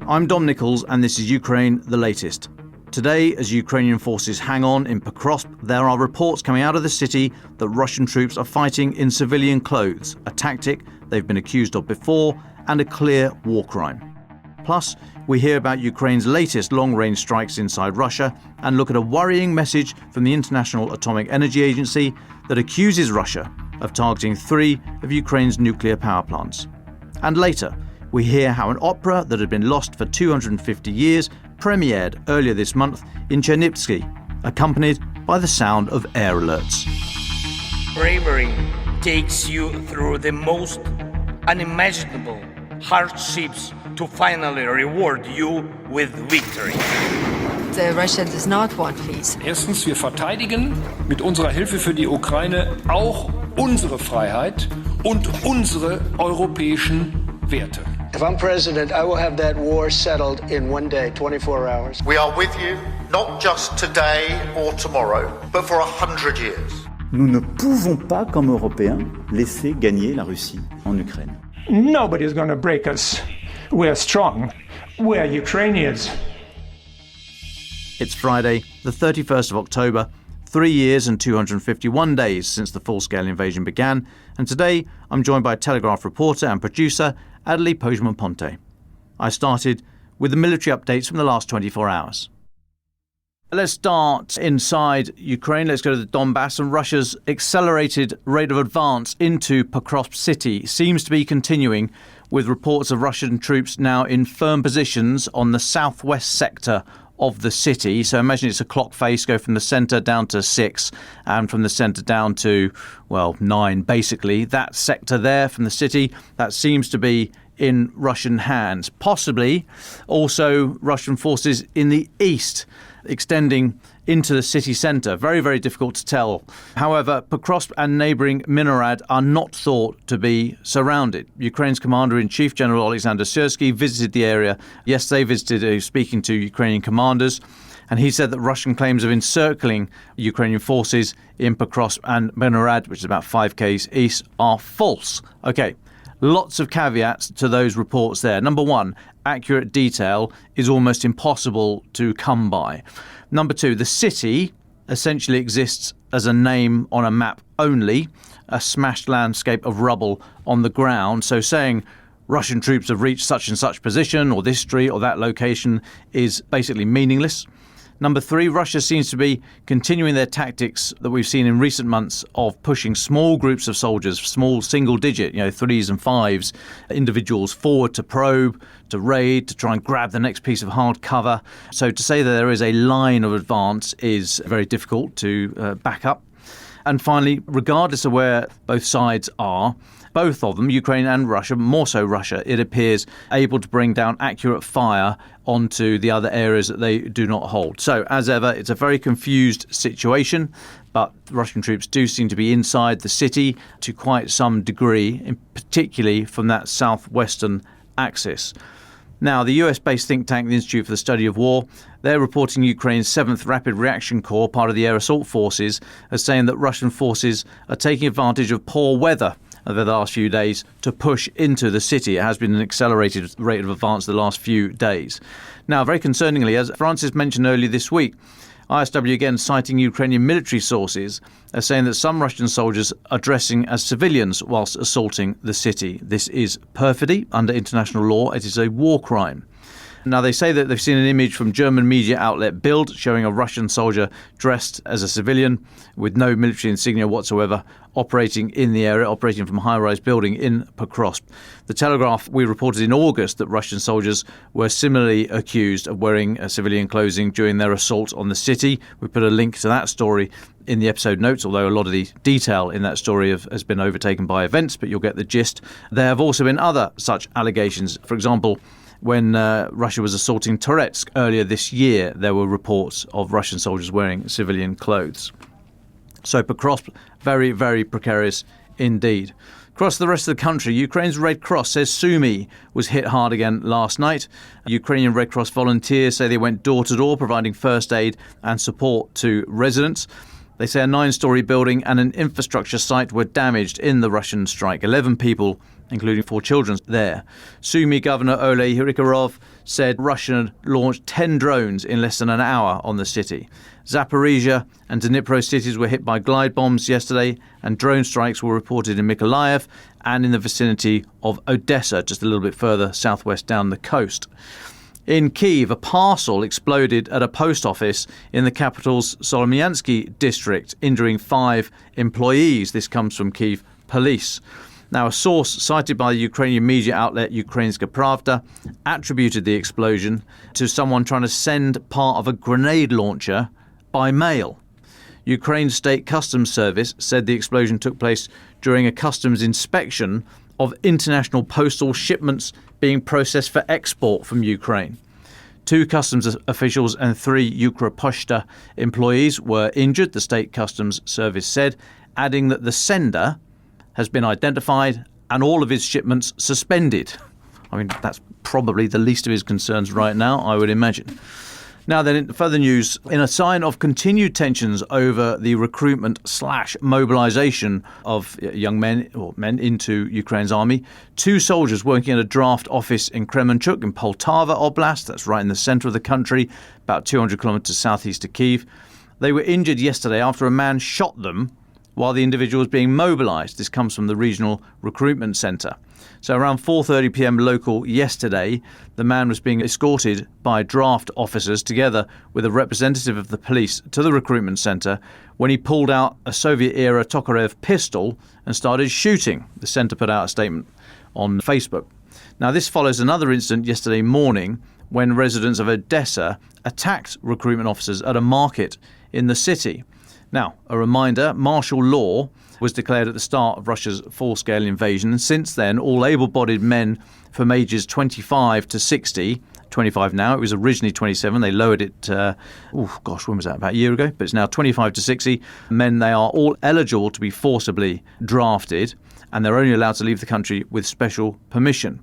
I'm Dom Nicholls, and this is Ukraine, the latest. Today, as Ukrainian forces hang on in Pokrovsk, there are reports coming out of the city that Russian troops are fighting in civilian clothes, a tactic they've been accused of before and a clear war crime. Plus, we hear about Ukraine's latest long-range strikes inside Russia and look at a worrying message from the International Atomic Energy Agency that accuses Russia of targeting 3 of Ukraine's nuclear power plants. And later, we hear how an opera that had been lost for 250 years premiered earlier this month in Chernivtsi, accompanied by the sound of air alerts. Bravery takes you through the most unimaginable hardships to finally reward you with victory. Russia does not want peace. Erstens, wir verteidigen mit unserer Hilfe für die Ukraine auch unsere Freiheit und unsere europäischen Werte. If I'm president, I will have that war settled in one day, 24 hours. We are with you, not just today or tomorrow, but for 100 years. Nous ne pouvons pas, comme Européens, laisser gagner la Russie en Ukraine. Nobody's going to break us. We're strong. We're Ukrainians. It's Friday, the 31st of October, 3 years and 251 days since the full-scale invasion began, and today I'm joined by Telegraph reporter and producer Adélie Pojzman-Pontay. I started with the military updates from the last 24 hours. Let's start inside Ukraine. Let's go to the Donbass, and Russia's accelerated rate of advance into Pokrovsk city seems to be continuing, with reports of Russian troops now in firm positions on the southwest sector of the city. So imagine it's a clock face, go from the centre down to 6 and from the centre down to, 9 basically. That sector there from the city, that seems to be in Russian hands. Possibly also Russian forces in the east extending into the city centre. Very, very difficult to tell. However, Pokrovsk and neighbouring Minorad are not thought to be surrounded. Ukraine's Commander-in-Chief, General Alexander Syrsky, visited the area yesterday, speaking to Ukrainian commanders, and he said that Russian claims of encircling Ukrainian forces in Pokrovsk and Minorad, which is about 5 k's east, are false. Okay, lots of caveats to those reports there. Number one, accurate detail is almost impossible to come by. Number two, the city essentially exists as a name on a map only, a smashed landscape of rubble on the ground. So saying Russian troops have reached such and such position or this street or that location is basically meaningless. Number three, Russia seems to be continuing their tactics that we've seen in recent months of pushing small groups of soldiers, small single-digit, 3s and 5s, individuals forward to probe, to raid, to try and grab the next piece of hard cover. So to say that there is a line of advance is very difficult to back up. And finally, regardless of where both sides are, both of them, Ukraine and Russia, more so Russia, it appears able to bring down accurate fire onto the other areas that they do not hold. So, as ever, it's a very confused situation, but Russian troops do seem to be inside the city to quite some degree, particularly from that southwestern axis. Now, the US-based think tank, the Institute for the Study of War, they're reporting Ukraine's 7th Rapid Reaction Corps, part of the Air Assault Forces, as saying that Russian forces are taking advantage of poor weather over the last few days to push into the city. It has been an accelerated rate of advance the last few days. Now, very concerningly, as Francis mentioned earlier this week, ISW again citing Ukrainian military sources as saying that some Russian soldiers are dressing as civilians whilst assaulting the city. This is perfidy. Under international law, it is a war crime. Now, they say that they've seen an image from German media outlet Bild showing a Russian soldier dressed as a civilian with no military insignia whatsoever operating in the area, operating from a high-rise building in Pokrovsk. The Telegraph, we reported in August that Russian soldiers were similarly accused of wearing civilian clothing during their assault on the city. We put a link to that story in the episode notes, although a lot of the detail in that story has been overtaken by events, but you'll get the gist. There have also been other such allegations. For example, when Russia was assaulting Toretsk earlier this year, there were reports of Russian soldiers wearing civilian clothes. So Pokrovsk, very, very precarious indeed. Across the rest of the country, Ukraine's Red Cross says Sumy was hit hard again last night. Ukrainian Red Cross volunteers say they went door to door providing first aid and support to residents. They say a 9-story building and an infrastructure site were damaged in the Russian strike. 11 people, including 4 children, there. Sumy Governor Oleh Rykorov said Russia launched 10 drones in less than an hour on the city. Zaporizhia and Dnipro cities were hit by glide bombs yesterday, and drone strikes were reported in Mykolaiv and in the vicinity of Odessa, just a little bit further southwest down the coast. In Kyiv, a parcel exploded at a post office in the capital's Solomyansky district, injuring 5 employees. This comes from Kyiv police. Now, a source cited by the Ukrainian media outlet Ukrainska Pravda attributed the explosion to someone trying to send part of a grenade launcher by mail. Ukraine's State Customs Service said the explosion took place during a customs inspection of international postal shipments being processed for export from Ukraine. 2 customs officials and 3 Ukroposhta employees were injured, the State Customs Service said, adding that the sender has been identified and all of his shipments suspended. I mean, that's probably the least of his concerns right now, I would imagine. Now then, in further news, in a sign of continued tensions over the recruitment/mobilization of young men or men into Ukraine's army, 2 soldiers working at a draft office in Kremenchuk in Poltava Oblast, that's right in the center of the country, about 200 kilometers southeast of Kyiv, they were injured yesterday after a man shot them while the individual was being mobilized. This comes from the regional recruitment center. So around 4:30 p.m. local yesterday, the man was being escorted by draft officers together with a representative of the police to the recruitment centre when he pulled out a Soviet-era Tokarev pistol and started shooting. The centre put out a statement on Facebook. Now, this follows another incident yesterday morning when residents of Odessa attacked recruitment officers at a market in the city. Now, a reminder, martial law was declared at the start of Russia's full-scale invasion, and since then, all able-bodied men from ages 25 to 60, 25 now, it was originally 27, they lowered it, when was that, about a year ago, but it's now 25 to 60 men, they are all eligible to be forcibly drafted, and they're only allowed to leave the country with special permission.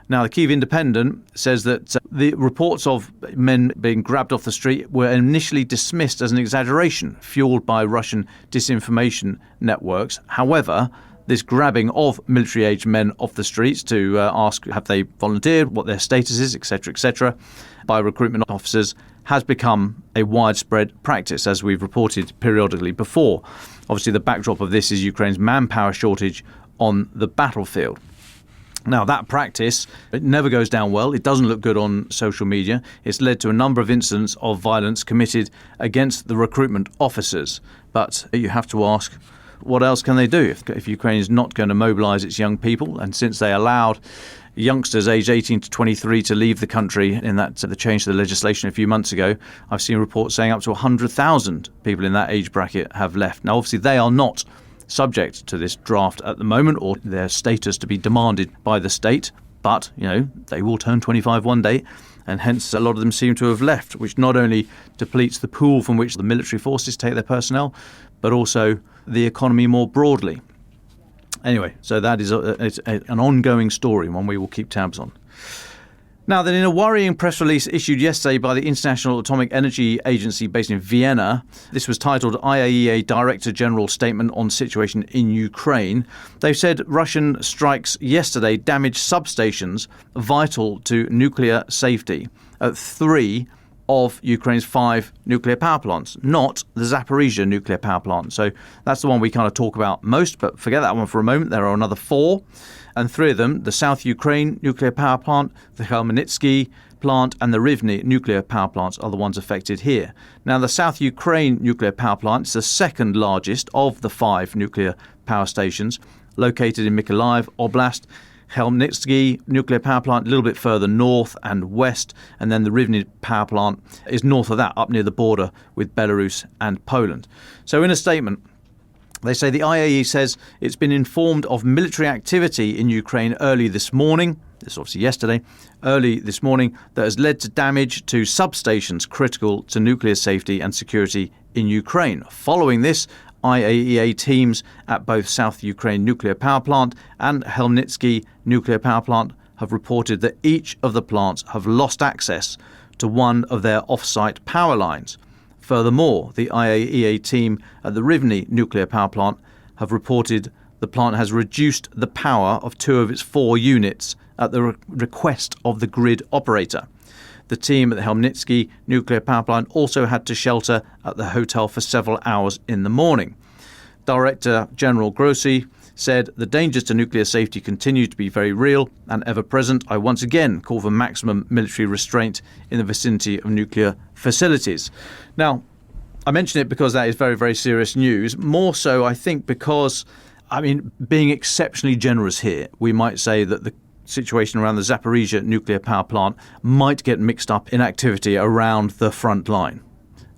Now, the Kyiv Independent says that the reports of men being grabbed off the street were initially dismissed as an exaggeration, fueled by Russian disinformation networks. However, this grabbing of military-aged men off the streets to ask have they volunteered, what their status is, etc., by recruitment officers has become a widespread practice, as we've reported periodically before. Obviously, the backdrop of this is Ukraine's manpower shortage on the battlefield. Now, that practice, it never goes down well. It doesn't look good on social media. It's led to a number of incidents of violence committed against the recruitment officers. But you have to ask, what else can they do if Ukraine is not going to mobilise its young people? And since they allowed youngsters aged 18 to 23 to leave the country in that the change to the legislation a few months ago, I've seen reports saying up to 100,000 people in that age bracket have left. Now, obviously, they are not subject to this draft at the moment or their status to be demanded by the state. But, they will turn 25 one day, and hence a lot of them seem to have left, which not only depletes the pool from which the military forces take their personnel, but also the economy more broadly. Anyway, so that is an ongoing story, one we will keep tabs on. Now then, in a worrying press release issued yesterday by the International Atomic Energy Agency based in Vienna, this was titled IAEA Director General Statement on Situation in Ukraine. They've said Russian strikes yesterday damaged substations vital to nuclear safety at 3 of Ukraine's 5 nuclear power plants, not the Zaporizhia nuclear power plant. So that's the one we kind of talk about most, but forget that one for a moment. There are another 4. And 3 of them, the South Ukraine nuclear power plant, the Chernivtsi plant and the Rivne nuclear power plants are the ones affected here. Now, the South Ukraine nuclear power plant is the second largest of the 5 nuclear power stations located in Mykolaiv Oblast. Chernivtsi nuclear power plant a little bit further north and west, and then the Rivne power plant is north of that, up near the border with Belarus and Poland. So in a statement, they say the IAEA says it's been informed of military activity in Ukraine early this morning, this is obviously yesterday, early this morning, that has led to damage to substations critical to nuclear safety and security in Ukraine. Following this, IAEA teams at both South Ukraine nuclear power plant and Chernivtsi nuclear power plant have reported that each of the plants have lost access to one of their off-site power lines. Furthermore, the IAEA team at the Rivne nuclear power plant have reported the plant has reduced the power of 2 of its 4 units at the request of the grid operator. The team at the Chernivtsi nuclear power plant also had to shelter at the hotel for several hours in the morning. Director General Grossi said the dangers to nuclear safety continue to be very real and ever present. I once again call for maximum military restraint in the vicinity of nuclear facilities. Now, I mention it because that is very, very serious news. More so, I think, because, being exceptionally generous here, we might say that the situation around the Zaporizhzhia nuclear power plant might get mixed up in activity around the front line.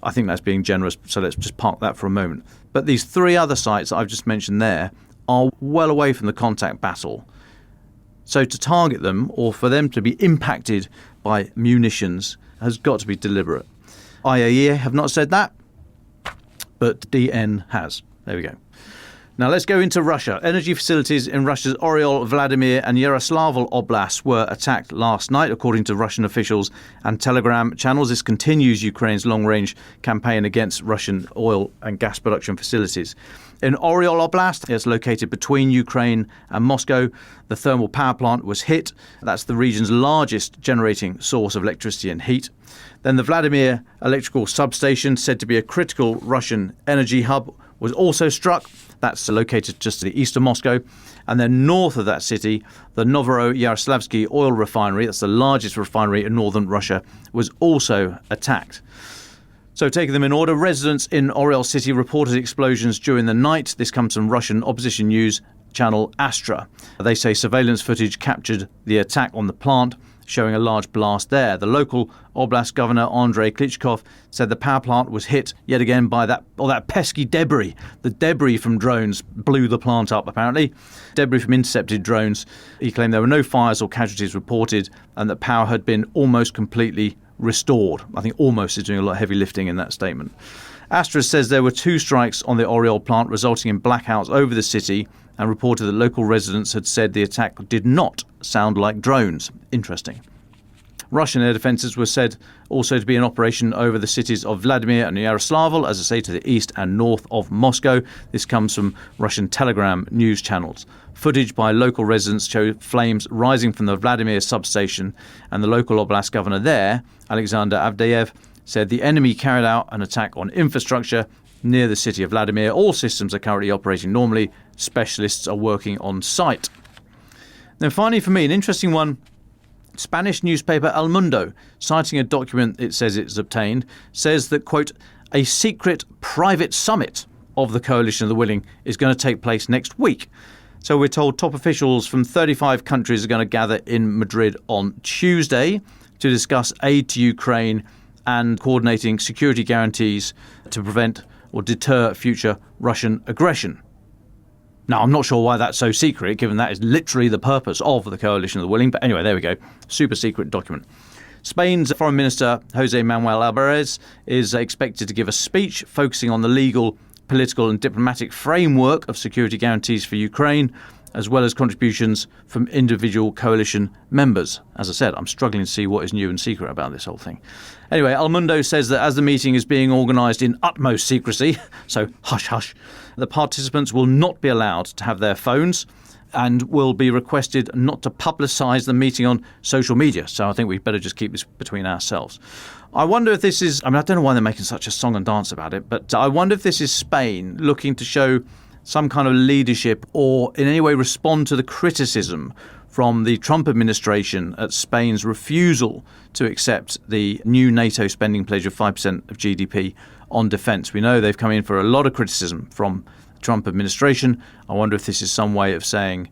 I think that's being generous, so let's just park that for a moment. But these 3 other sites that I've just mentioned there are well away from the contact battle. So to target them, or for them to be impacted by munitions, has got to be deliberate. IAEA have not said that, but DN has. There we go. Now let's go into Russia. Energy facilities in Russia's Oryol, Vladimir and Yaroslavl oblasts were attacked last night, according to Russian officials and Telegram channels. This continues Ukraine's long-range campaign against Russian oil and gas production facilities. In Oryol Oblast, it's located between Ukraine and Moscow. The thermal power plant was hit. That's the region's largest generating source of electricity and heat. Then the Vladimir electrical substation, said to be a critical Russian energy hub, was also struck. That's located just to the east of Moscow. And then north of that city, the Novoroyaroslavsky oil refinery, that's the largest refinery in northern Russia, was also attacked. So taking them in order, residents in Oryol city reported explosions during the night. This comes from Russian opposition news channel Astra. They say surveillance footage captured the attack on the plant, showing a large blast there. The local oblast governor, Andrei Klitschkov, said the power plant was hit yet again by that pesky debris. The debris from drones blew the plant up, apparently. Debris from intercepted drones. He claimed there were no fires or casualties reported and that power had been almost completely restored. I think almost is doing a lot of heavy lifting in that statement. Astra says there were 2 strikes on the Oryol plant, resulting in blackouts over the city, and reported that local residents had said the attack did not sound like drones. Interesting. Russian air defences were said also to be in operation over the cities of Vladimir and Yaroslavl, as I say, to the east and north of Moscow. This comes from Russian Telegram news channels. Footage by local residents showed flames rising from the Vladimir substation, and the local oblast governor there, Alexander Avdeyev, said the enemy carried out an attack on infrastructure near the city of Vladimir. All systems are currently operating normally. Specialists are working on site. Then finally, for me, an interesting one. Spanish newspaper El Mundo, citing a document it says it's obtained, says that, quote, a secret private summit of the Coalition of the Willing is going to take place next week. So we're told top officials from 35 countries are going to gather in Madrid on Tuesday to discuss aid to Ukraine and coordinating security guarantees to prevent or deter future Russian aggression. Now, I'm not sure why that's so secret, given that is literally the purpose of the Coalition of the Willing. But anyway, there we go. Super secret document. Spain's Foreign Minister José Manuel Álvarez is expected to give a speech focusing on the legal, political and diplomatic framework of security guarantees for Ukraine, as well as contributions from individual coalition members. As I said, I'm struggling to see what is new and secret about this whole thing. Anyway, El Mundo says that as the meeting is being organised in utmost secrecy, so hush hush, the participants will not be allowed to have their phones and will be requested not to publicise the meeting on social media. So I think we better just keep this between ourselves. I wonder if this is, I don't know why they're making such a song and dance about it, but I wonder if this is Spain looking to show some kind of leadership or in any way respond to the criticism from the Trump administration at Spain's refusal to accept the new NATO spending pledge of 5% of GDP on defence. We know they've come in for a lot of criticism from the Trump administration. I wonder if this is some way of saying...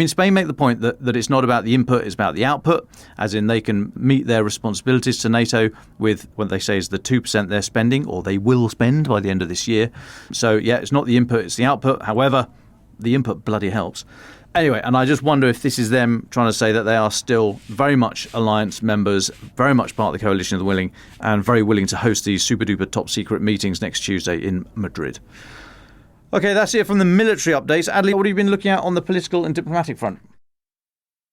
Spain make the point that it's not about the input, it's about the output, as in they can meet their responsibilities to NATO with what they say is the 2% they're spending, or they will spend by the end of this year. So, yeah, it's not the input, it's the output. However, the input bloody helps. Anyway, and I just wonder if this is them trying to say that they are still very much alliance members, very much part of the Coalition of the Willing, and very willing to host these super-duper top-secret meetings next Tuesday in Madrid. OK, that's it from the military updates. Adélie, what have you been looking at on the political and diplomatic front?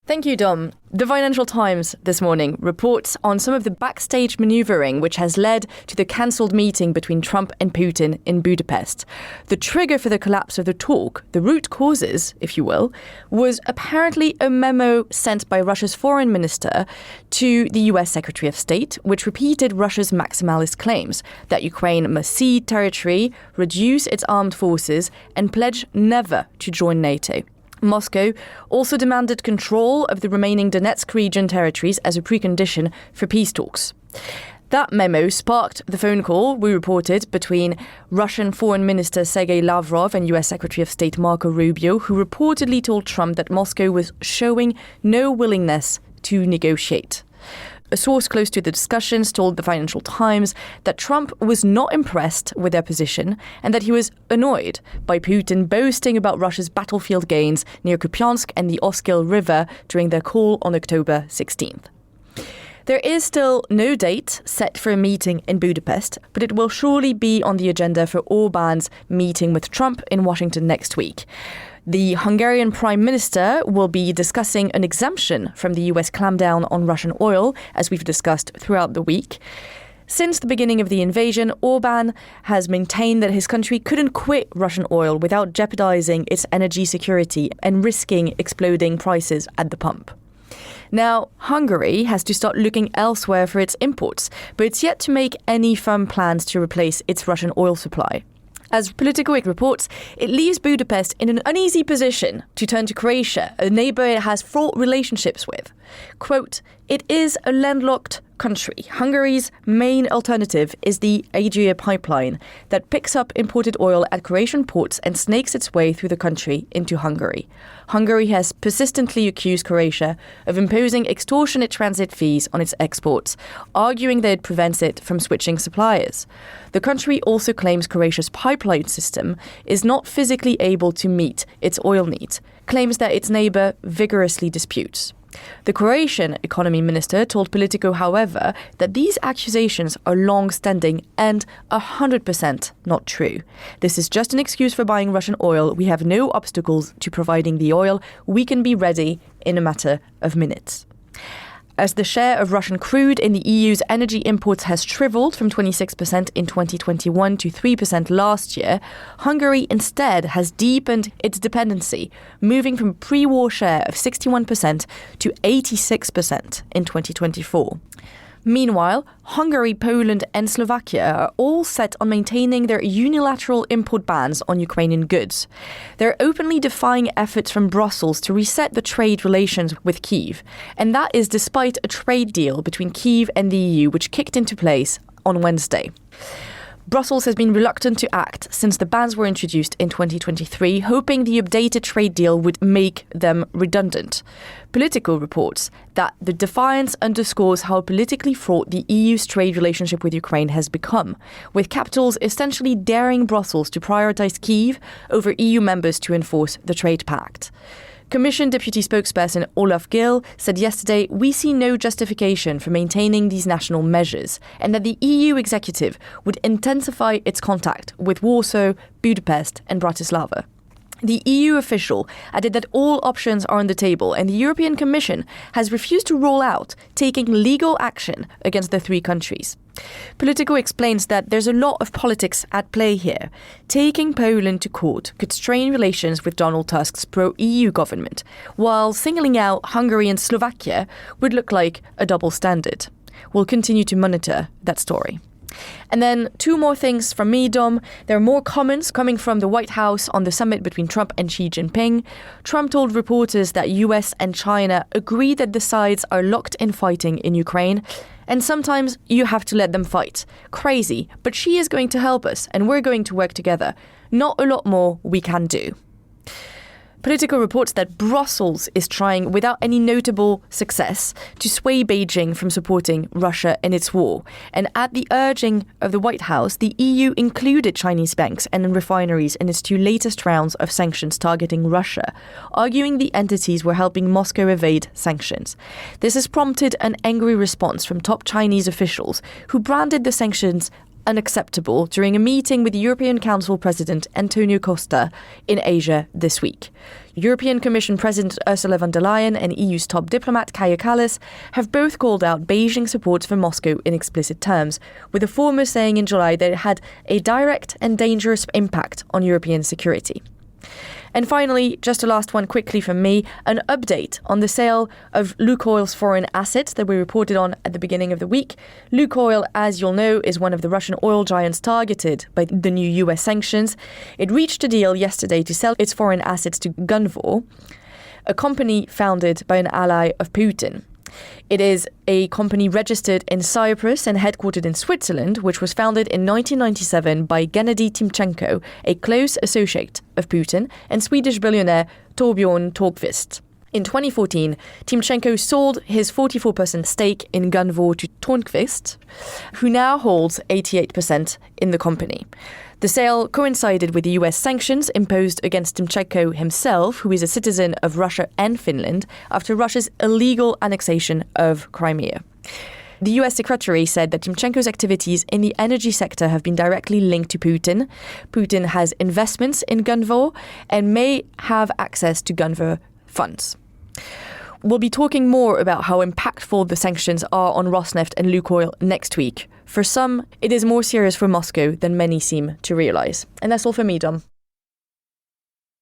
Thank you, Dom. The Financial Times this morning reports on some of the backstage manoeuvring which has led to the cancelled meeting between Trump and Putin in Budapest. The trigger for the collapse of the talk, the root causes, if you will, was apparently a memo sent by Russia's foreign minister to the US Secretary of State, which repeated Russia's maximalist claims that Ukraine must cede territory, reduce its armed forces, and pledge never to join NATO. Moscow also demanded control of the remaining Donetsk region territories as a precondition for peace talks. That memo sparked the phone call, we reported, between Russian Foreign Minister Sergei Lavrov and US Secretary of State Marco Rubio, who reportedly told Trump that Moscow was showing no willingness to negotiate. A source close to the discussions told the Financial Times that Trump was not impressed with their position and that he was annoyed by Putin boasting about Russia's battlefield gains near Kupiansk and the Oskil River during their call on October 16th. There is still no date set for a meeting in Budapest, but it will surely be on the agenda for Orbán's meeting with Trump in Washington next week. The Hungarian Prime Minister will be discussing an exemption from the US clampdown on Russian oil, as we've discussed throughout the week. Since the beginning of the invasion, Orbán has maintained that his country couldn't quit Russian oil without jeopardizing its energy security and risking exploding prices at the pump. Now, Hungary has to start looking elsewhere for its imports, but it's yet to make any firm plans to replace its Russian oil supply. As Politico reports, it leaves Budapest in an uneasy position to turn to Croatia, a neighbour it has fraught relationships with. Quote, "It is a landlocked country. Hungary's main alternative is the Adélie pipeline that picks up imported oil at Croatian ports and snakes its way through the country into Hungary. Hungary has persistently accused Croatia of imposing extortionate transit fees on its exports, arguing that it prevents it from switching suppliers. The country also claims Croatia's pipeline system is not physically able to meet its oil needs, claims that its neighbour vigorously disputes. The Croatian economy minister told Politico, however, that these accusations are long-standing and 100% not true. This is just an excuse for buying Russian oil. We have no obstacles to providing the oil. We can be ready in a matter of minutes. As the share of Russian crude in the EU's energy imports has shriveled from 26% in 2021 to 3% last year, Hungary instead has deepened its dependency, moving from a pre-war share of 61% to 86% in 2024. Meanwhile, Hungary, Poland and Slovakia are all set on maintaining their unilateral import bans on Ukrainian goods. They're openly defying efforts from Brussels to reset the trade relations with Kyiv, and that is despite a trade deal between Kyiv and the EU which kicked into place on Wednesday. Brussels has been reluctant to act since the bans were introduced in 2023, hoping the updated trade deal would make them redundant. Politico reports that the defiance underscores how politically fraught the EU's trade relationship with Ukraine has become, with capitals essentially daring Brussels to prioritize Kyiv over EU members to enforce the trade pact. Commission Deputy Spokesperson Olaf Gill said yesterday, "We see no justification for maintaining these national measures," and that the EU executive would intensify its contact with Warsaw, Budapest and Bratislava. The EU official added that all options are on the table and the European Commission has refused to roll out taking legal action against the three countries. Politico explains that there's a lot of politics at play here. Taking Poland to court could strain relations with Donald Tusk's pro-EU government, while singling out Hungary and Slovakia would look like a double standard. We'll continue to monitor that story. And then two more things from me, Dom. There are more comments coming from the White House on the summit between Trump and Xi Jinping. Trump told reporters that US and China agree that the sides are locked in fighting in Ukraine. And sometimes you have to let them fight. Crazy, but Xi is going to help us and we're going to work together. Not a lot more we can do. Politico reports that Brussels is trying, without any notable success, to sway Beijing from supporting Russia in its war. And at the urging of the White House, the EU included Chinese banks and refineries in its two latest rounds of sanctions targeting Russia, arguing the entities were helping Moscow evade sanctions. This has prompted an angry response from top Chinese officials who branded the sanctions unacceptable during a meeting with European Council President Antonio Costa in Asia this week. European Commission President Ursula von der Leyen and EU's top diplomat Kaja Kallas have both called out Beijing's support for Moscow in explicit terms, with the former saying in July that it had a direct and dangerous impact on European security. And finally, just a last one quickly from me, an update on the sale of Lukoil's foreign assets that we reported on at the beginning of the week. Lukoil, as you'll know, is one of the Russian oil giants targeted by the new US sanctions. It reached a deal yesterday to sell its foreign assets to Gunvor, a company founded by an ally of Putin. It is a company registered in Cyprus and headquartered in Switzerland, which was founded in 1997 by Gennady Timchenko, a close associate of Putin, and Swedish billionaire Torbjörn Torkvist. In 2014, Timchenko sold his 44% stake in Gunvor to Torkvist, who now holds 88% in the company. The sale coincided with the US sanctions imposed against Timchenko himself, who is a citizen of Russia and Finland, after Russia's illegal annexation of Crimea. The US secretary said that Timchenko's activities in the energy sector have been directly linked to Putin. Putin has investments in Gunvor and may have access to Gunvor funds. We'll be talking more about how impactful the sanctions are on Rosneft and Lukoil next week. For some, it is more serious for Moscow than many seem to realise. And that's all for me, Dom.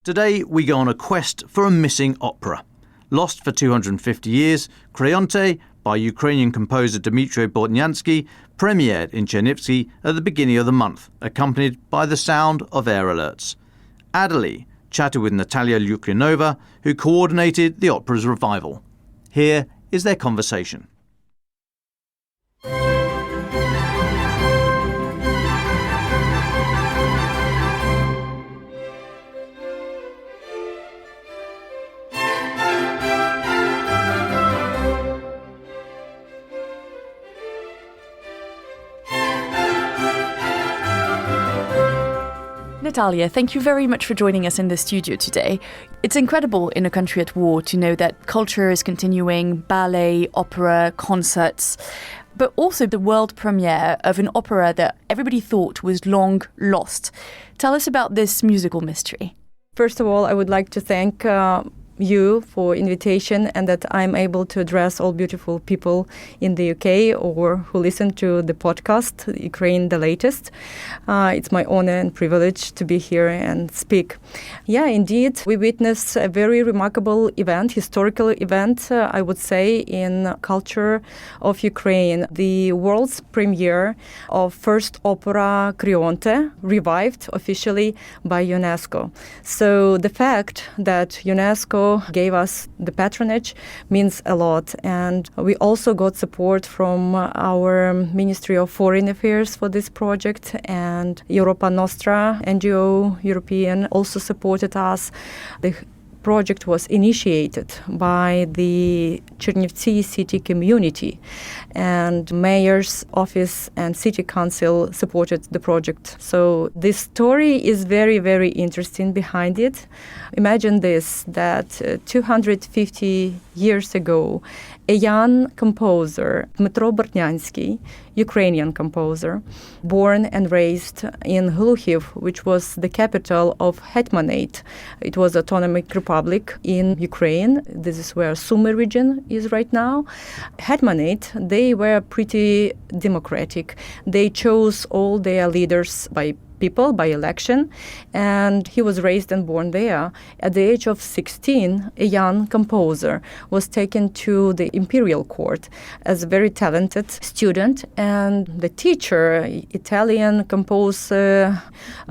Today we go on a quest for a missing opera. Lost for 250 years, Chernivtsi by Ukrainian composer Dmitry Bortnyansky premiered in Chernivtsi at the beginning of the month, accompanied by the sound of air alerts. Adélie chatted with Nataliya Lukyanova, who coordinated the opera's revival. Here is their conversation. Nataliya, thank you very much for joining us in the studio today. It's incredible in a country at war to know that culture is continuing, ballet, opera, concerts, but also the world premiere of an opera that everybody thought was long lost. Tell us about this musical mystery. First of all, I would like to thank you for invitation and that I'm able to address all beautiful people in the UK or who listen to the podcast, Ukraine the Latest. It's my honor and privilege to be here and speak. Yeah, indeed, we witnessed a very remarkable event, historical event, I would say, in culture of Ukraine. The world's premiere of first opera Creonte, revived officially by UNESCO. So the fact that UNESCO gave us the patronage means a lot, and we also got support from our Ministry of Foreign Affairs for this project, and Europa Nostra, NGO European, also supported us. The project was initiated by the Chernivtsi city community, and mayor's office and city council supported the project. So this story is very, very interesting behind it. Imagine this, that 250 years ago, a young composer, Dmytro Bortnyansky, Ukrainian composer, born and raised in Hluchiv, which was the capital of Hetmanate. It was autonomous republic in Ukraine. This is where Sumy region is right now. Hetmanate, they were pretty democratic. They chose all their leaders by people, by election, and he was raised and born there. At the age of 16, a young composer was taken to the imperial court as a very talented student, and the teacher, Italian composer,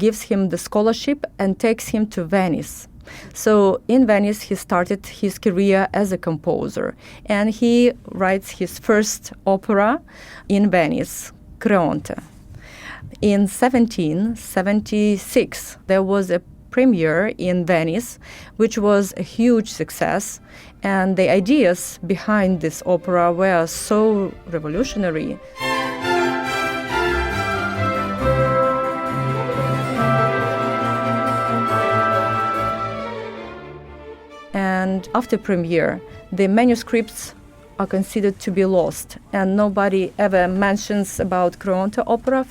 gives him the scholarship and takes him to Venice. So in Venice, he started his career as a composer, and he writes his first opera in Venice, Creonte. In 1776, there was a premiere in Venice, which was a huge success, and the ideas behind this opera were so revolutionary. And after premiere, the manuscripts are considered to be lost, and nobody ever mentions about Creonte opera.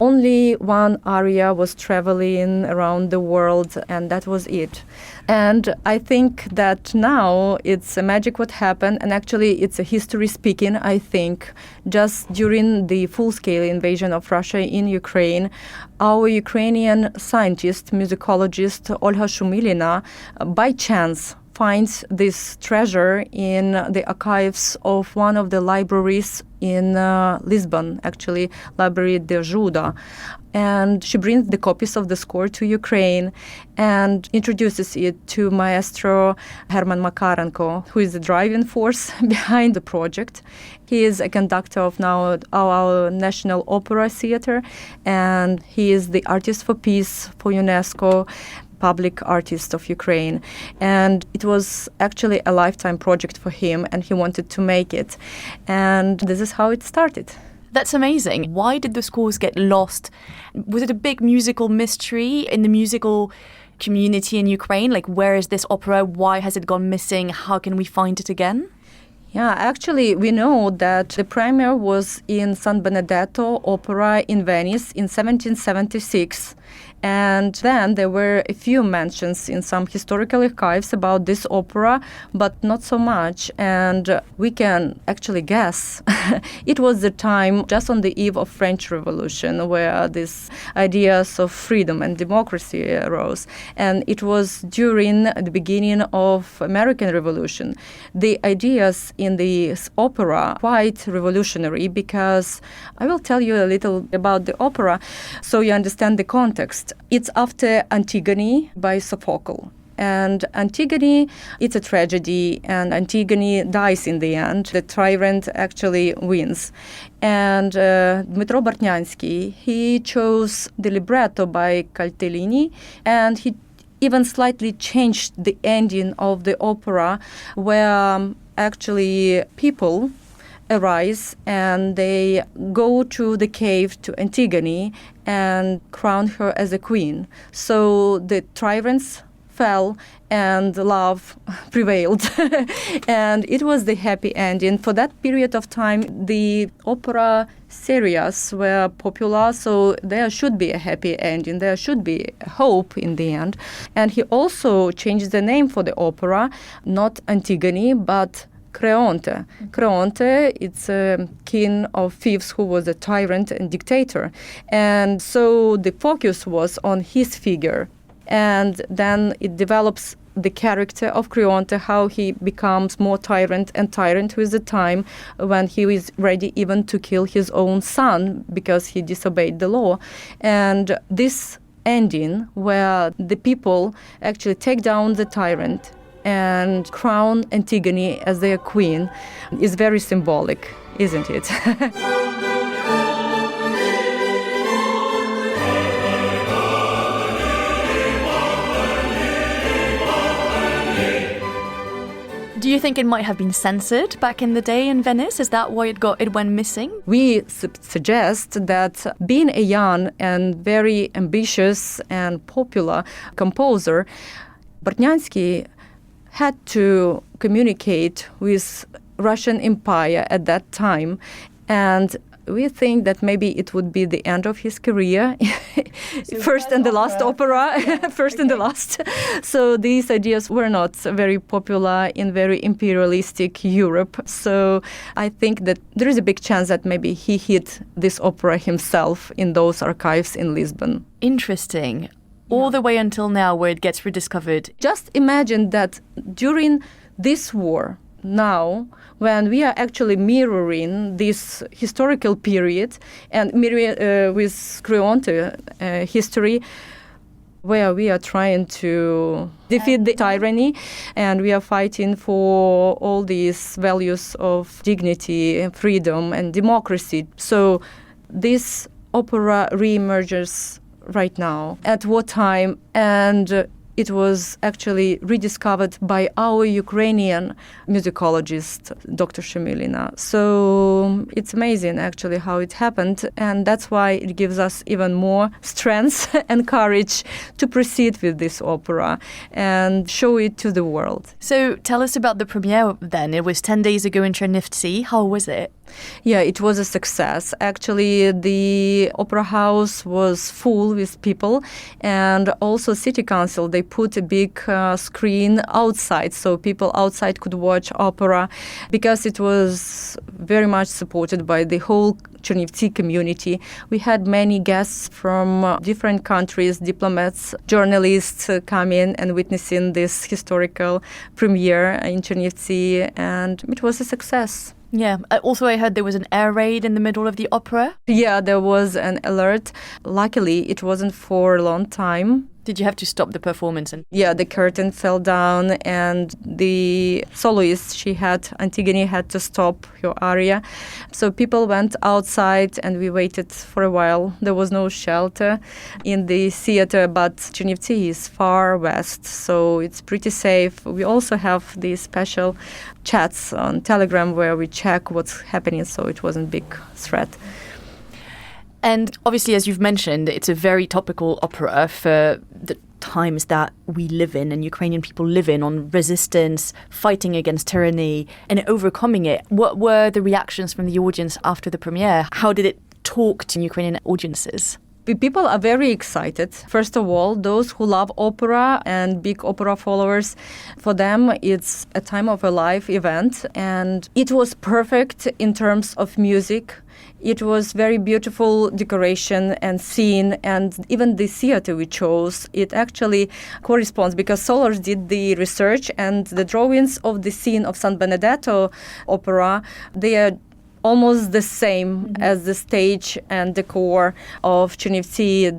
Only one aria was traveling around the world, and that was it. And I think that now it's a magic what happened, and actually it's a history speaking, I think. Just during the full-scale invasion of Russia in Ukraine, our Ukrainian scientist, musicologist Olga Shumilina, by chance finds this treasure in the archives of one of the libraries in Lisbon, actually, Library de Juda. And she brings the copies of the score to Ukraine and introduces it to Maestro Herman Makarenko, who is the driving force behind the project. He is a conductor of now our National Opera Theatre, and he is the Artist for Peace for UNESCO, public artist of Ukraine. And it was actually a lifetime project for him, and he wanted to make it. And this is how it started. That's amazing. Why did the scores get lost? Was it a big musical mystery in the musical community in Ukraine? Like, where is this opera? Why has it gone missing? How can we find it again? Yeah, actually, we know that the premiere was in San Benedetto Opera in Venice in 1776. And then there were a few mentions in some historical archives about this opera, but not so much. And we can actually guess it was the time just on the eve of French Revolution where these ideas of freedom and democracy arose. And it was during the beginning of American Revolution. The ideas in this opera quite revolutionary, because I will tell you a little about the opera so you understand the context. It's after Antigone by Sophocles. And Antigone, it's a tragedy, and Antigone dies in the end. The tyrant actually wins. And Dmytro Bartnyansky, he chose the libretto by Caltellini, and he even slightly changed the ending of the opera, where actually people arise and they go to the cave to Antigone and crown her as a queen. So the tyrants fell and love prevailed. And it was the happy ending. For that period of time, the opera serias were popular, so there should be a happy ending. There should be hope in the end. And he also changed the name for the opera, not Antigone, but Creonte. Creonte, it's a king of thieves who was a tyrant and dictator. And so the focus was on his figure. And then it develops the character of Creonte, how he becomes more tyrant and tyrant with the time, when he is ready even to kill his own son because he disobeyed the law. And this ending, where the people actually take down the tyrant and crown Antigone as their queen, is very symbolic, isn't it? Do you think it might have been censored back in the day in Venice? Is that why it went missing? We suggest that being a young and very ambitious and popular composer, Bartnyansky had to communicate with Russian Empire at that time, and we think that maybe it would be the end of his career. So first and the last opera, yeah. First and the last. So these ideas were not very popular in very imperialistic Europe. So I think that there is a big chance that maybe he hid this opera himself in those archives in Lisbon. Interesting. All the way until now, where it gets rediscovered. Just imagine that during this war, now, when we are actually mirroring this historical period and with Creonte history, where we are trying to defeat the tyranny and we are fighting for all these values of dignity, freedom and democracy. So this opera re-emerges right now. At what time? And it was actually rediscovered by our Ukrainian musicologist, Dr. Shemilina. So it's amazing, actually, how it happened. And that's why it gives us even more strength and courage to proceed with this opera and show it to the world. So tell us about the premiere then. It was 10 days ago in Chernivtsi. How was it? Yeah, it was a success. Actually, the opera house was full with people, and also City Council, they put a big screen outside so people outside could watch opera, because it was very much supported by the whole Chernivtsi community. We had many guests from different countries, diplomats, journalists come in and witnessing this historical premiere in Chernivtsi, and it was a success. Yeah. Also, I heard there was an air raid in the middle of the opera. Yeah, there was an alert. Luckily, it wasn't for a long time. Did you have to stop the performance? Yeah, the curtain fell down, and the soloist, Antigone, had to stop her aria. So people went outside, and we waited for a while. There was no shelter in the theater, but Chernivtsi is far west, so it's pretty safe. We also have these special chats on Telegram where we check what's happening, so it wasn't a big threat. And obviously, as you've mentioned, it's a very topical opera for the times that we live in and Ukrainian people live in, on resistance, fighting against tyranny and overcoming it. What were the reactions from the audience after the premiere? How did it talk to Ukrainian audiences? People are very excited. First of all, those who love opera and big opera followers, for them it's a time of a life event, and it was perfect in terms of music. It was very beautiful decoration and scene, and even the theater we chose, it actually corresponds, because Solars did the research, and the drawings of the scene of San Benedetto opera, they are almost the same as the stage and decor of Chernivtsi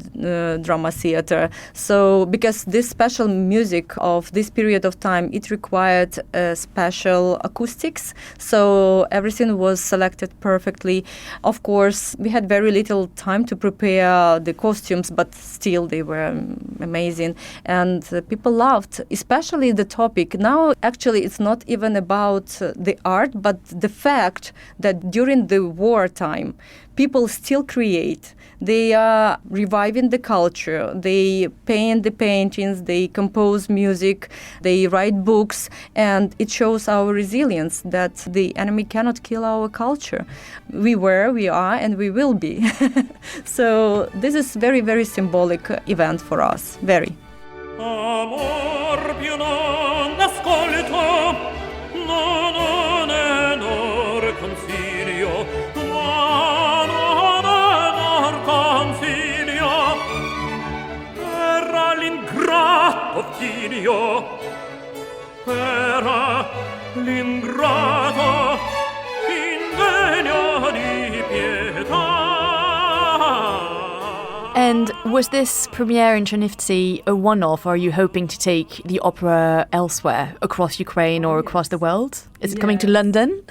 drama theater. So, because this special music of this period of time, it required special acoustics. So everything was selected perfectly. Of course, we had very little time to prepare the costumes, but still they were amazing. And people loved, especially the topic. Now, actually, it's not even about the art, but the fact that during the wartime, people still create. They are reviving the culture. They paint the paintings, they compose music, they write books, and it shows our resilience that the enemy cannot kill our culture. We were, we are, and we will be. So this is very, very symbolic event for us. Very. era l'ingrata indegna di pietà. And was this premiere in Chernivtsi a one-off, or are you hoping to take the opera elsewhere, across Ukraine or across the world? Is it coming to London?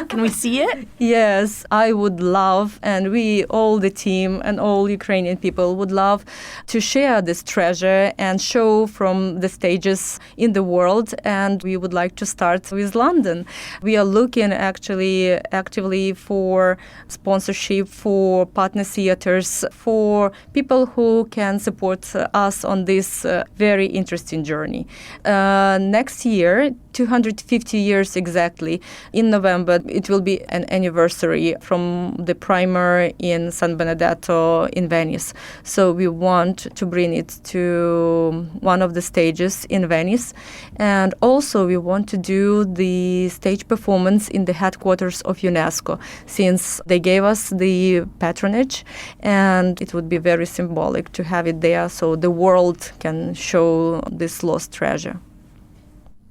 Can we see it? Yes, I would love, and we, all the team and all Ukrainian people would love to share this treasure and show from the stages in the world. And we would like to start with London. We are looking actually actively for sponsorship, for partner theaters, for people who can support us on this very interesting journey. Next year, 250 years exactly, in November, it will be an anniversary from the primer in San Benedetto in Venice. So we want to bring it to one of the stages in Venice. And also we want to do the stage performance in the headquarters of UNESCO, since they gave us the patronage, and it would be very symbolic to have it there so the world can show this lost treasure.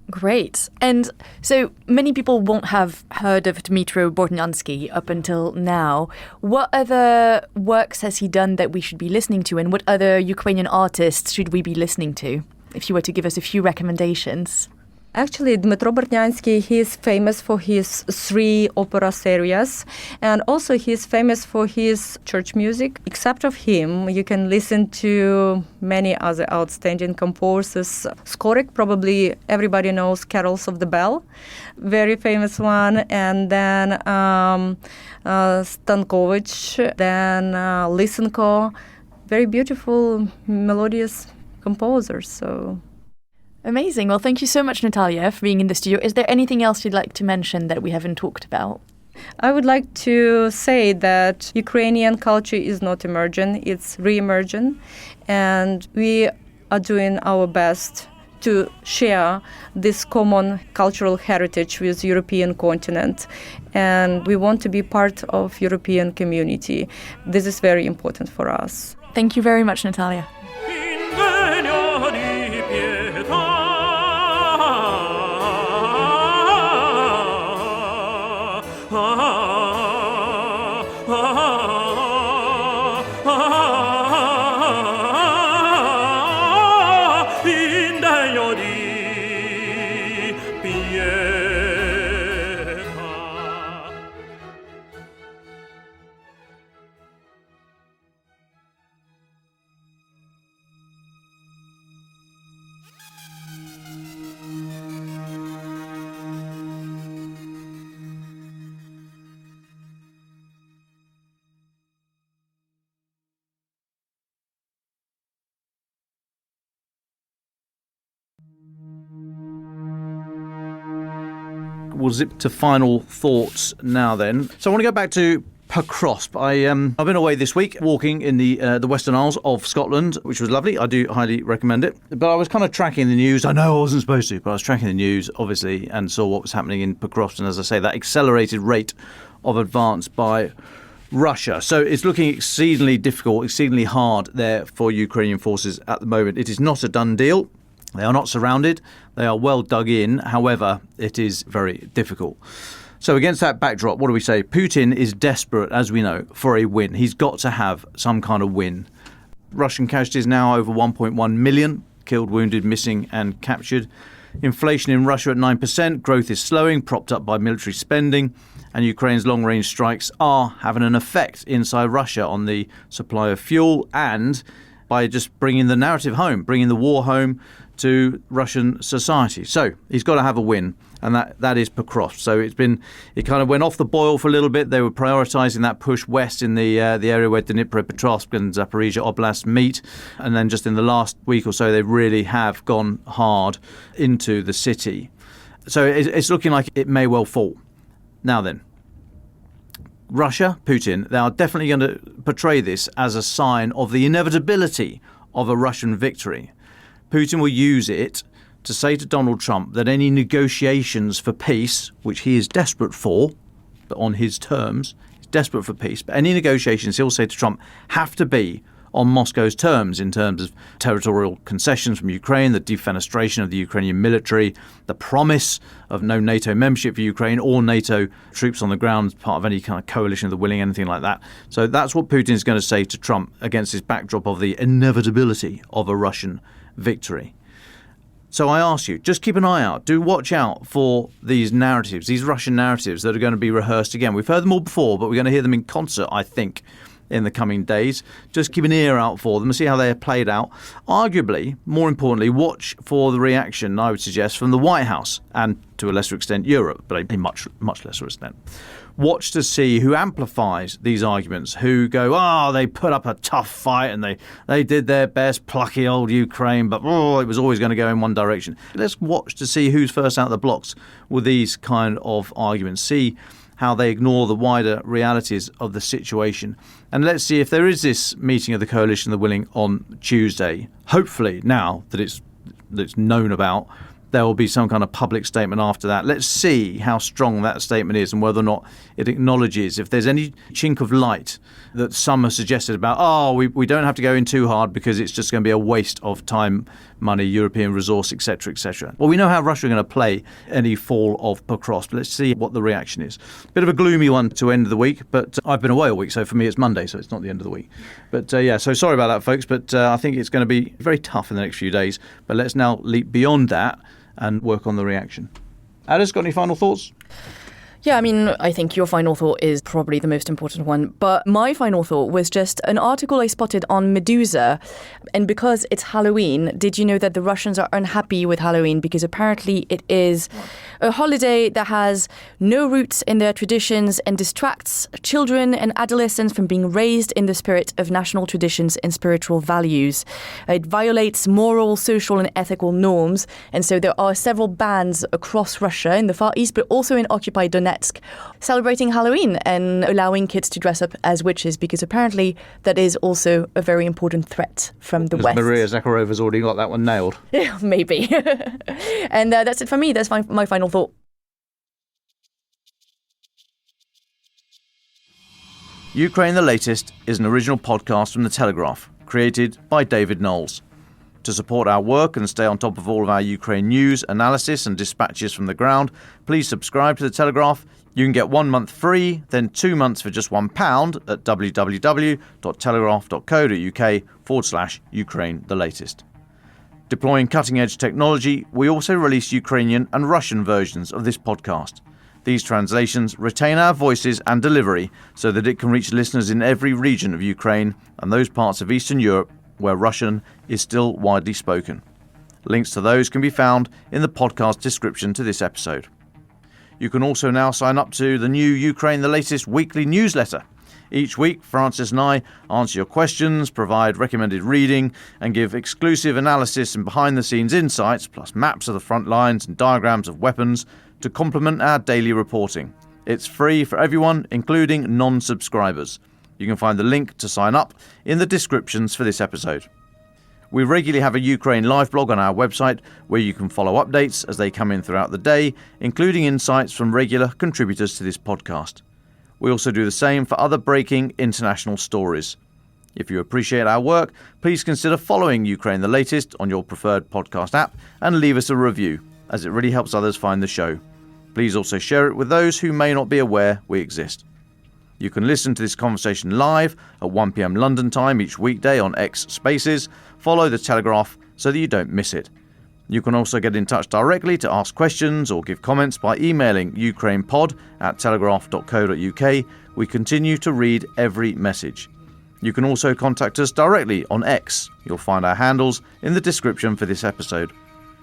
Great. And so many people won't have heard of Dmytro Bortnyansky up until now. What other works has he done that we should be listening to, and what other Ukrainian artists should we be listening to, if you were to give us a few recommendations? Actually, Dmytro Bortnyansky, he is famous for his 3 opera series, and also he is famous for his church music. Except of him, you can listen to many other outstanding composers. Skorik, probably everybody knows Carols of the Bell, very famous one, and then Stankovich, then Lysenko, very beautiful, melodious composers. So. Amazing. Well, thank you so much, Nataliya, for being in the studio. Is there anything else you'd like to mention that we haven't talked about? I would like to say that Ukrainian culture is not emergent, it's re-emergent, and we are doing our best to share this common cultural heritage with European continent, and we want to be part of European community. This is very important for us. Thank you very much, Nataliya. We'll zip to final thoughts now then. So I want to go back to Pokrovsk. I've been away this week walking in the Western Isles of Scotland, which was lovely. I do highly recommend it. But I was kind of tracking the news. I know I wasn't supposed to, but I was tracking the news, obviously, and saw what was happening in Pokrovsk. And as I say, that accelerated rate of advance by Russia. So it's looking exceedingly difficult, exceedingly hard there for Ukrainian forces at the moment. It is not a done deal. They are not surrounded. They are well dug in. However, it is very difficult. So against that backdrop, what do we say? Putin is desperate, as we know, for a win. He's got to have some kind of win. Russian casualties now over 1.1 million, killed, wounded, missing and captured. Inflation in Russia at 9%. Growth is slowing, propped up by military spending. And Ukraine's long-range strikes are having an effect inside Russia on the supply of fuel and by just bringing the narrative home, bringing the war home to Russian society. So he's got to have a win, and that is Pokrovsk. So it kind of went off the boil for a little bit. They were prioritising that push west in the area where Dnipropetrovsk and Zaporizhia Oblast meet, and then just in the last week or so, they really have gone hard into the city. So it's looking like it may well fall. Now then, Russia, Putin, they are definitely going to portray this as a sign of the inevitability of a Russian victory. Putin will use it to say to Donald Trump that any negotiations for peace, which he is desperate for, but on his terms, he's desperate for peace, but any negotiations, he'll say to Trump, have to be on Moscow's terms in terms of territorial concessions from Ukraine, the defenestration of the Ukrainian military, the promise of no NATO membership for Ukraine or NATO troops on the ground as part of any kind of coalition of the willing, anything like that. So that's what Putin is going to say to Trump against this backdrop of the inevitability of a Russian victory. So I ask you, just keep an eye out. Do watch out for these narratives, these Russian narratives that are going to be rehearsed again. We've heard them all before, but we're going to hear them in concert, I think, in the coming days. Just keep an ear out for them and see how they are played out. Arguably, more importantly, watch for the reaction, I would suggest, from the White House and, to a lesser extent, Europe, but a much, much lesser extent. Watch to see who amplifies these arguments, who go, they put up a tough fight and they did their best, plucky old Ukraine, but it was always going to go in one direction. Let's watch to see who's first out of the blocks with these kind of arguments. See how they ignore the wider realities of the situation. And let's see if there is this meeting of the coalition of the willing on Tuesday. Hopefully, now that it's known about, there will be some kind of public statement after that. Let's see how strong that statement is and whether or not it acknowledges if there's any chink of light that some have suggested about, we don't have to go in too hard because it's just going to be a waste of time, money, European resource, etc., etc. Well, we know how Russia are going to play any fall of Pokrovsk, but let's see what the reaction is. Bit of a gloomy one to end the week, but I've been away all week, so for me it's Monday, so it's not the end of the week. But so sorry about that, folks, but I think it's going to be very tough in the next few days. But let's now leap beyond that and work on the reaction. Adélie, got any final thoughts? Yeah, I mean, I think your final thought is probably the most important one. But my final thought was just an article I spotted on Medusa. And because it's Halloween, did you know that the Russians are unhappy with Halloween? Because apparently it is a holiday that has no roots in their traditions and distracts children and adolescents from being raised in the spirit of national traditions and spiritual values. It violates moral, social and ethical norms. And so there are several bans across Russia in the Far East, but also in occupied Donetsk, celebrating Halloween and allowing kids to dress up as witches, because apparently that is also a very important threat from the West. Maria Zakharova's already got that one nailed. Yeah, maybe. And that's it for me. That's my final thought. Ukraine the Latest is an original podcast from The Telegraph, created by David Nicholls. To support our work and stay on top of all of our Ukraine news, analysis and dispatches from the ground, please subscribe to The Telegraph. You can get 1 month free, then 2 months for just £1 at www.telegraph.co.uk/Ukraine the Latest. Deploying cutting-edge technology, we also release Ukrainian and Russian versions of this podcast. These translations retain our voices and delivery so that it can reach listeners in every region of Ukraine and those parts of Eastern Europe where Russian is still widely spoken. Links to those can be found in the podcast description to this episode. You can also now sign up to the new Ukraine the Latest weekly newsletter. Each week, Francis and I answer your questions, provide recommended reading, and give exclusive analysis and behind-the-scenes insights, plus maps of the front lines and diagrams of weapons, to complement our daily reporting. It's free for everyone, including non-subscribers. You can find the link to sign up in the descriptions for this episode. We regularly have a Ukraine live blog on our website where you can follow updates as they come in throughout the day, including insights from regular contributors to this podcast. We also do the same for other breaking international stories. If you appreciate our work, please consider following Ukraine the Latest on your preferred podcast app and leave us a review, as it really helps others find the show. Please also share it with those who may not be aware we exist. You can listen to this conversation live at 1 p.m. London time each weekday on X Spaces. Follow The Telegraph so that you don't miss it. You can also get in touch directly to ask questions or give comments by emailing ukrainepod@telegraph.co.uk. We continue to read every message. You can also contact us directly on X. You'll find our handles in the description for this episode.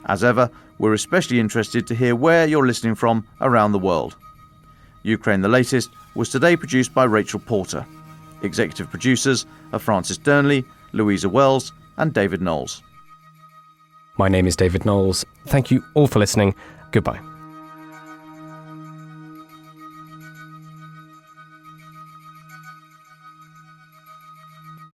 As ever, we're especially interested to hear where you're listening from around the world. Ukraine the Latest was today produced by Rachel Porter. Executive producers are Francis Durnley, Louisa Wells and David Nicholls. My name is David Nicholls. Thank you all for listening. Goodbye.